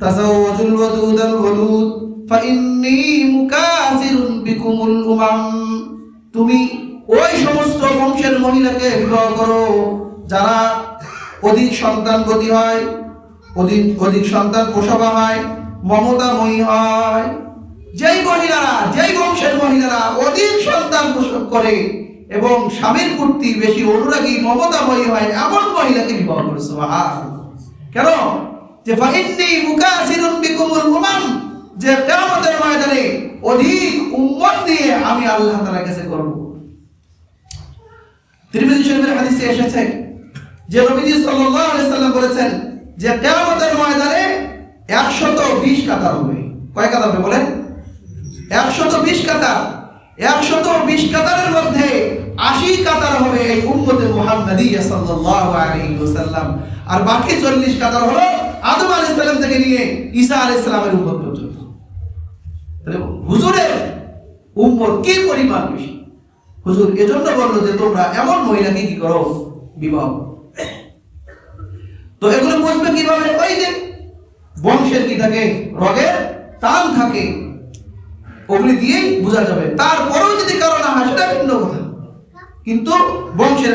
তাযাওয়াজুল ওয়াদুদাল ওয়ালুদ ফাইন্নী মুকাসিরুন বিকুমুল উমাম। তুমি ওই সমস্ত বংশের মহিলাকে বিবাহ করো যারা অধিক সন্তানবতী হয়, অধিক সন্তান প্রসবা হয়, মমতাময়ী হয়। যেই বংশের মহিলারা অধিক সন্তান প্রসব করে এবং স্বামীর প্রতি বেশি অনুরাগী মমতাময়ী হয়, এমন মহিলাকে বিবাহ করে। সুবহানাল্লাহ। কেন? যে ফাইন্নী মুকাসিরুন বিকুমুল উমাম, যে কিয়ামতের ময়দানে অধিক উম্মত দিয়ে আমি আল্লাহ তাআলার কাছে করব। তিরমিজি শরীফের হাদিসে এসেছে যে নবীজি সাল্লাল্লাহু আলাইহি সাল্লাম বলেছেন যে কিয়ামতের ময়দানে 120 কাতার হবে। কয় কাতার হবে বলেন? 120 কাতার। 120 কাতারের মধ্যে 80 কাতার হবে এই উম্মতে মুহাম্মাদিয়া সাল্লাল্লাহু আলাইহি ওয়াসাল্লাম, আর বাকি 40 কাতার হলো আদম আলাইহিস সালাম থেকে নিয়ে ঈসা আলাইহিস সালামের উম্মত পর্যন্ত। তাহলে হুজুরের উম্মত কি পরিমাণ বেশি। হুজুর এজন্য বললো যে তোমরা এমন মহিলাকে কি করো, বিবাহ। তো এগুলো বুঝবে কিভাবে? ওই যে বংশের কি থাকে, রগের টান থাকে, ওগুলি দিয়েই বোঝা যাবে। তারপরেও যদি কারো না হয় সেটা ভিন্ন কথা, কিন্তু বংশের